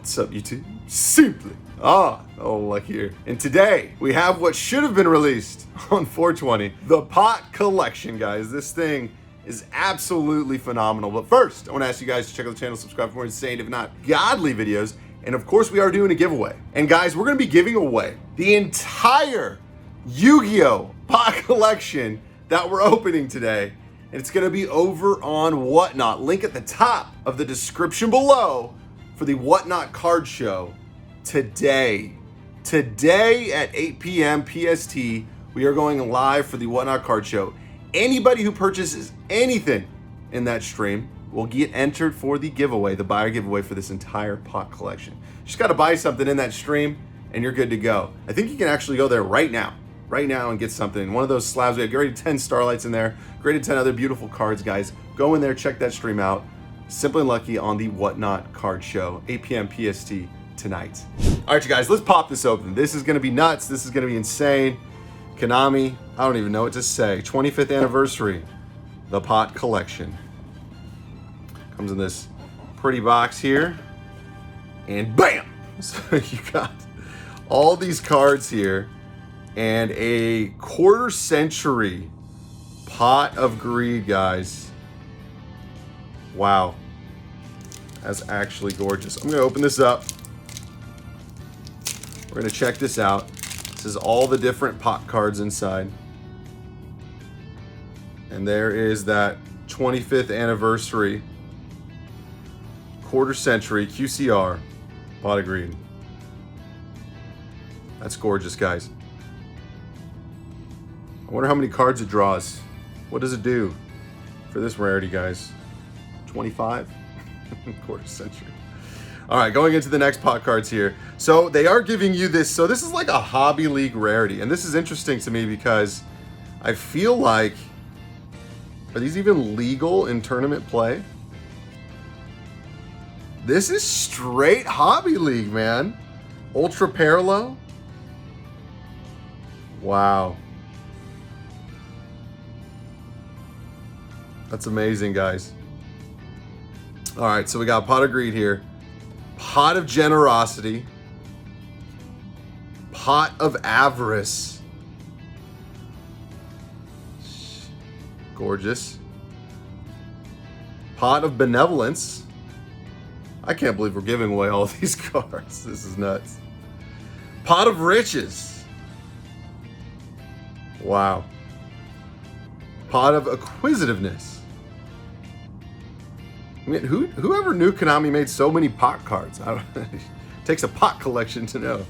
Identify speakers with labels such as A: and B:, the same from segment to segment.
A: What's up, YouTube? SimplyUnlucky here. And today we have what should have been released on 420, the pot collection, guys. This thing is absolutely phenomenal. But first, I want to ask you guys to check out the channel, subscribe for more insane, if not godly videos. And of course, we are doing a giveaway. And guys, we're going to be giving away the entire YuGiOh pot collection that we're opening today. And it's going to be over on Whatnot. Link at the top of the description below for the Whatnot card show today. Today at 8 p.m. PST, we are going live for the Whatnot card show. Anybody who purchases anything in that stream will get entered for the giveaway, the buyer giveaway for this entire pot collection. You just got to buy something in that stream and you're good to go. I think you can actually go there right now and get something. One of those slabs, we have graded 10 Starlights in there, graded 10 other beautiful cards, guys. Go in there, check that stream out. SimplyUnlucky on the Whatnot card show, 8 p.m. PST tonight. All right, you guys, let's pop this open. This is gonna be nuts. This is gonna be insane. KONAMI, I don't even know what to say. 25th anniversary, the pot collection. Comes in this pretty box here, and bam! So you got all these cards here, and a quarter-century pot of greed, guys. Wow, that's actually gorgeous. I'm gonna open this up. We're gonna check this out. This is all the different pot cards inside. And there is that 25th anniversary, quarter century QCR pot of greed. That's gorgeous, guys. I wonder how many cards it draws. What does it do for this rarity, guys? 25? Quarter century. All right, going into the next pot cards here. So they are giving you this. So this is like a hobby league rarity. And this is interesting to me because I feel like, are these even legal in tournament play? This is straight hobby league, man. Ultra parallel. Wow. That's amazing, guys. All right, so we got pot of greed here, pot of generosity, pot of avarice. Gorgeous. Pot of benevolence. I can't believe we're giving away all these cards. This is nuts. Pot of riches. Wow. Pot of acquisitiveness. I mean, whoever knew KONAMI made so many pot cards? It takes a pot collection to know.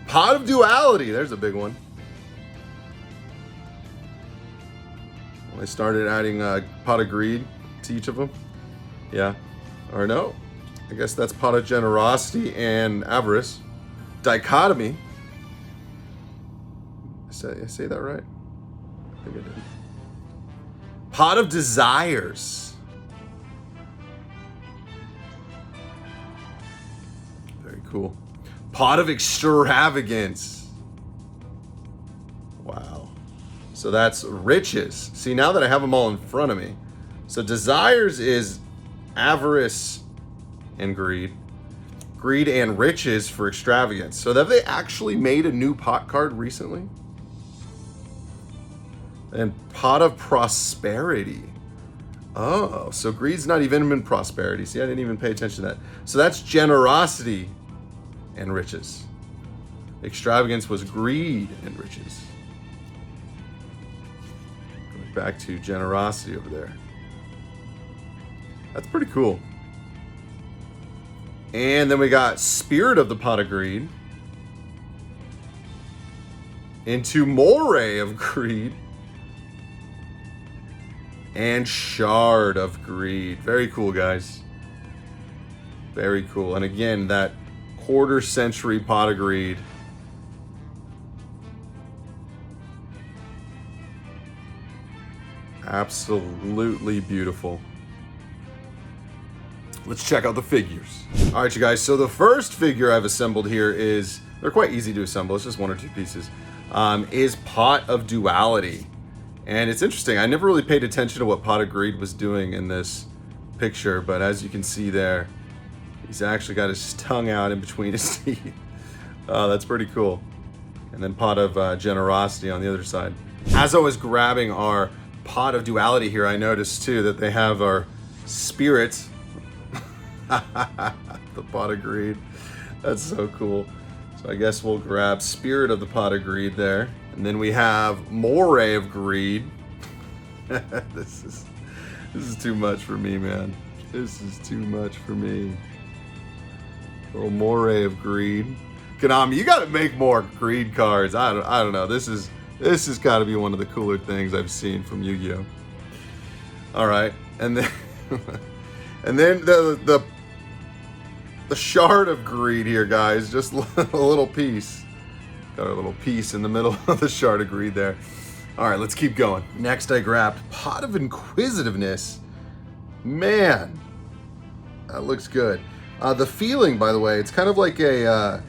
A: Pot of duality. There's a big one. Well, they started adding pot of greed to each of them. Yeah. Or no. I guess that's pot of generosity and avarice. Dichotomy. I say that right? I think I did. Pot of desires. Very cool. Pot of extravagance. Wow. So that's riches. See, now that I have them all in front of me. So desires is avarice and greed. Greed and riches for extravagance. So have they actually made a new pot card recently? And pot of prosperity. Oh, so greed's not even in prosperity. See, I didn't even pay attention to that. So that's generosity and riches. Extravagance was greed and riches. Going back to generosity over there. That's pretty cool. And then we got spirit of the pot of greed. Into moray of greed. And shard of greed. Very cool, guys. Very cool. And again, that quarter century pot of greed. Absolutely beautiful. Let's check out the figures. All right, you guys. So the first figure I've assembled here is, they're quite easy to assemble. It's just one or two pieces. Is Pot of Duality. And it's interesting, I never really paid attention to what Pot of Greed was doing in this picture, but as you can see there, He's actually got his tongue out in between his teeth. Oh, that's pretty cool. And then Pot of Generosity on the other side. As I was grabbing our Pot of Duality here, I noticed too that they have our Spirit. The Pot of Greed. That's so cool. So I guess we'll grab Spirit of the Pot of Greed there. And then we have Moray of Greed. This is too much for me, man. This is too much for me. Little Moray of Greed. Konami, you got to make more greed cards. I don't know. This has got to be one of the cooler things I've seen from Yu-Gi-Oh. All right, and then and then the Shard of Greed here, guys. Just a little piece. Got our little piece in the middle of the Shard of Greed there. All right, let's keep going. Next, I grabbed Pot of Inquisitiveness. Man, that looks good. The feeling, by the way, it's kind of like a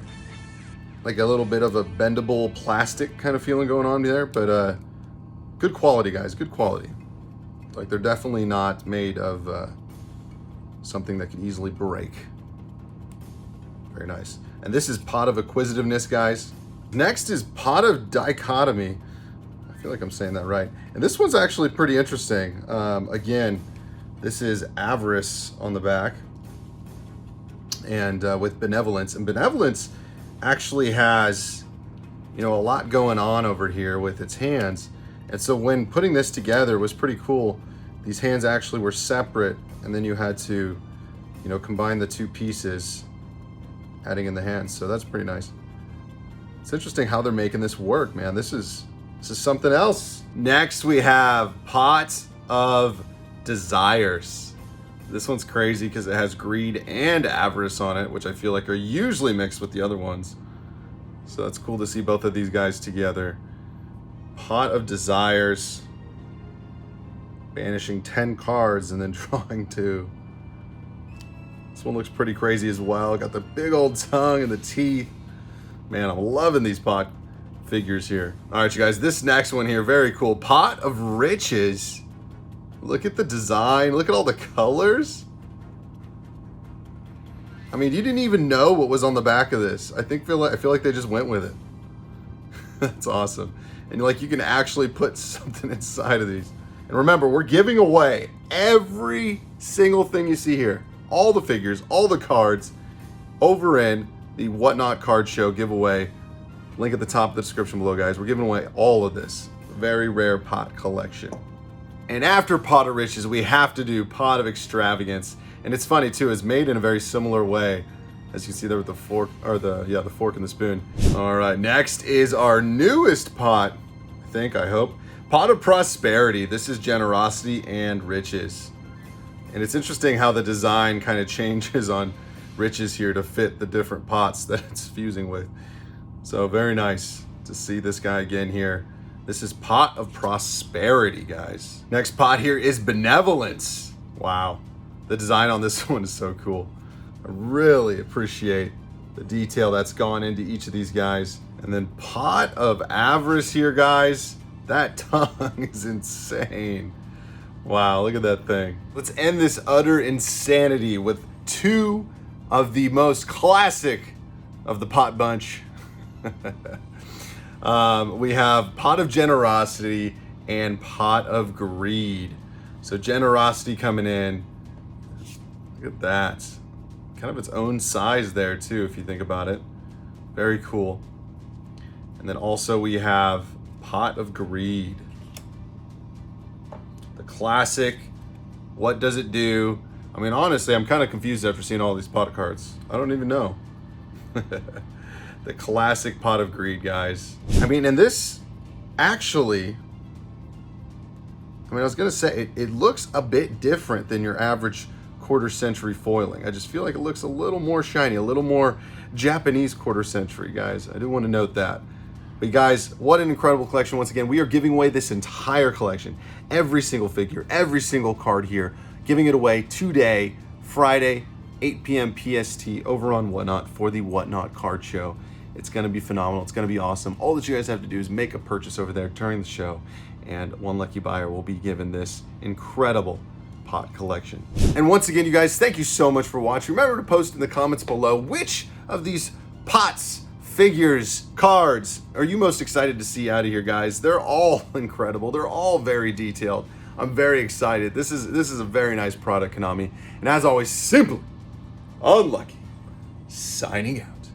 A: little bit of a bendable plastic kind of feeling going on there, but good quality, guys, good quality. Like, they're definitely not made of something that can easily break. Very nice. And this is Pot of Acquisitiveness, guys. Next is Pot of Dichotomy. I feel like I'm saying that right. And this one's actually pretty interesting. Again, this is Avarice on the back, and with Benevolence. And Benevolence actually has, you know, a lot going on over here with its hands. And so when putting this together was pretty cool. These hands actually were separate, and then you had to, you know, combine the two pieces, adding in the hands. So that's pretty nice. It's interesting how they're making this work, man. This is something else. Next, we have Pot of Desires. This one's crazy because it has Greed and Avarice on it, which I feel like are usually mixed with the other ones. So that's cool to see both of these guys together. Pot of Desires. Banishing 10 cards and then drawing 2. This one looks pretty crazy as well. Got the big old tongue and the teeth. Man, I'm loving these pot figures here. All right, you guys, this next one here, very cool. Pot of Riches. Look at the design. Look at all the colors. I mean, you didn't even know what was on the back of this. I feel like they just went with it. That's awesome. And like, you can actually put something inside of these. And remember, we're giving away every single thing you see here. All the figures, all the cards, over in the Whatnot Card Show giveaway. Link at the top of the description below, guys. We're giving away all of this very rare pot collection. And after Pot of Riches, we have to do Pot of Extravagance. And it's funny too, it's made in a very similar way, as you can see there with the fork, or the fork and the spoon. All right, next is our newest pot, I hope. Pot of Prosperity. This is Generosity and Riches. And it's interesting how the design kind of changes on Riches here to fit the different pots that it's fusing with. So very nice to see this guy again here. This is Pot of Prosperity, guys. Next pot here is Benevolence. Wow. The design on this one is so cool. I really appreciate the detail that's gone into each of these guys. And then Pot of Avarice here, guys. That tongue is insane. Wow, look at that thing. Let's end this utter insanity with two of the most classic of the pot bunch. We have Pot of Generosity and Pot of Greed. So Generosity coming in. Look at that. Kind of its own size there too, if you think about it. Very cool. And then also we have Pot of Greed. The classic. What does it do? I mean, honestly, I'm kind of confused after seeing all these pot cards. I don't even know. The classic Pot of Greed, guys. I mean, and this actually, I was gonna say, it looks a bit different than your average quarter century foiling. I just feel like it looks a little more shiny, a little more Japanese quarter century, guys. I do want to note that. But guys, what an incredible collection. Once again, we are giving away this entire collection. Every single figure, every single card here. Giving it away today, Friday, 8 p.m. PST, over on Whatnot for the Whatnot Card Show. It's going to be phenomenal. It's going to be awesome. All that you guys have to do is make a purchase over there during the show, and one lucky buyer will be given this incredible pot collection. And once again, you guys, thank you so much for watching. Remember to post in the comments below which of these pots, figures, cards are you most excited to see out of here, guys. They're all incredible. They're all very detailed. I'm very excited. This is a very nice product, Konami. And as always, simply unlucky. Signing out.